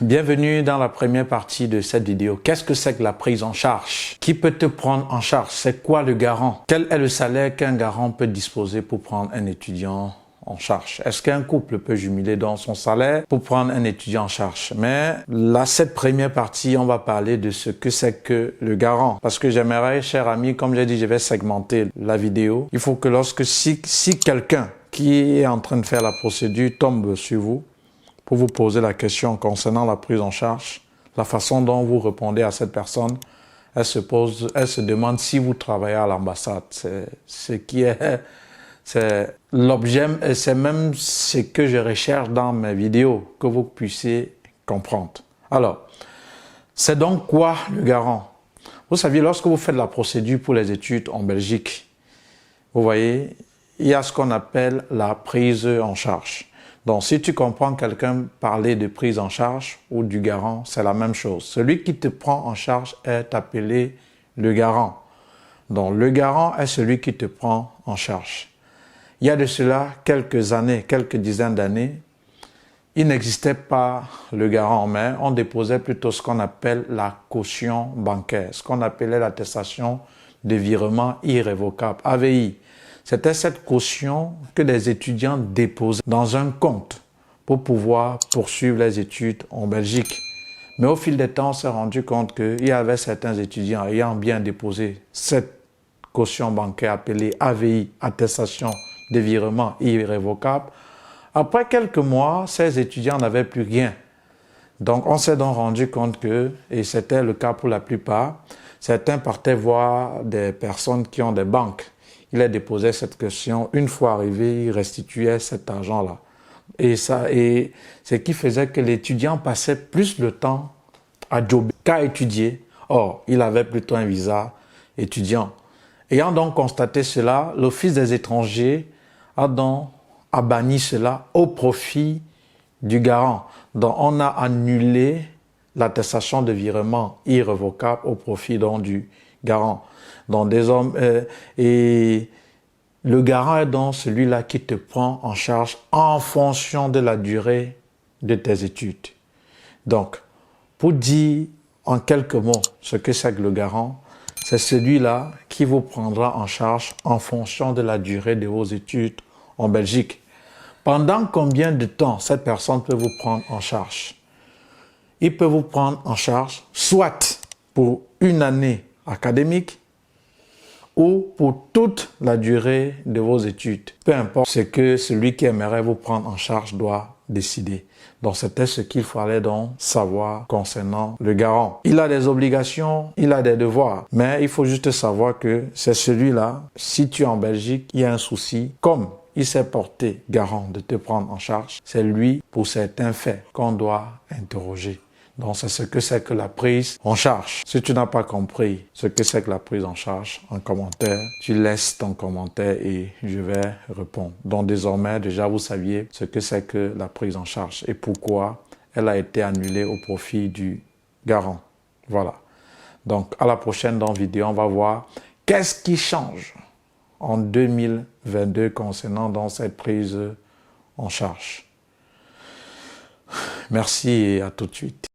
Bienvenue dans la première partie de cette vidéo. Qu'est-ce que c'est que la prise en charge? Qui peut te prendre en charge? C'est quoi le garant? Quel est le salaire qu'un garant peut disposer pour prendre un étudiant en charge? Est-ce qu'un couple peut jumeler dans son salaire pour prendre un étudiant en charge? Mais là, cette première partie, on va parler de ce que c'est que le garant. Parce que j'aimerais, chers amis, comme j'ai dit, je vais segmenter la vidéo. Il faut que si quelqu'un qui est en train de faire la procédure tombe sur vous, pour vous poser la question concernant la prise en charge, la façon dont vous répondez à cette personne, elle se demande si vous travaillez à l'ambassade. C'est l'objet et c'est même ce que je recherche dans mes vidéos, que vous puissiez comprendre. Alors, c'est donc quoi le garant? Vous savez, lorsque vous faites la procédure pour les études en Belgique, vous voyez, il y a ce qu'on appelle la prise en charge. Donc, si tu comprends quelqu'un parler de prise en charge ou du garant, c'est la même chose. Celui qui te prend en charge est appelé le garant. Donc, le garant est celui qui te prend en charge. Il y a de cela quelques années, quelques dizaines d'années, il n'existait pas le garant, mais on déposait plutôt ce qu'on appelle la caution bancaire, ce qu'on appelait l'attestation de virement irrévocable, AVI. C'était cette caution que les étudiants déposaient dans un compte pour pouvoir poursuivre les études en Belgique. Mais au fil des temps, on s'est rendu compte qu'il y avait certains étudiants ayant bien déposé cette caution bancaire appelée AVI, attestation de virement irrévocable. Après quelques mois, ces étudiants n'avaient plus rien. Donc, on s'est donc rendu compte que, et c'était le cas pour la plupart, certains partaient voir des personnes qui ont des banques. Il a déposé cette question. Une fois arrivé, il restituait cet argent-là. Et ce qui faisait que l'étudiant passait plus le temps à jobber qu'à étudier. Or, il avait plutôt un visa étudiant. Ayant donc constaté cela, l'Office des étrangers a banni cela au profit du garant. Donc, on a annulé l'attestation de virement irrévocable au profit donc du garant. Donc, et le garant est donc celui-là qui te prend en charge en fonction de la durée de tes études. Donc, pour dire en quelques mots ce que c'est que le garant, c'est celui-là qui vous prendra en charge en fonction de la durée de vos études en Belgique. Pendant combien de temps cette personne peut vous prendre en charge? Il peut vous prendre en charge soit pour une année académique ou pour toute la durée de vos études. Peu importe ce que celui qui aimerait vous prendre en charge doit décider. Donc c'était ce qu'il fallait donc savoir concernant le garant. Il a des obligations, il a des devoirs, mais il faut juste savoir que c'est celui-là, si tu es en Belgique, il y a un souci, comme il s'est porté garant de te prendre en charge, c'est lui, pour certains faits, qu'on doit interroger. Donc, c'est ce que c'est que la prise en charge. Si tu n'as pas compris ce que c'est que la prise en charge, en commentaire, tu laisses ton commentaire et je vais répondre. Donc, désormais, déjà, vous saviez ce que c'est que la prise en charge et pourquoi elle a été annulée au profit du garant. Voilà. Donc, à la prochaine vidéo, on va voir qu'est-ce qui change en 2022 concernant dans cette prise en charge. Merci et à tout de suite.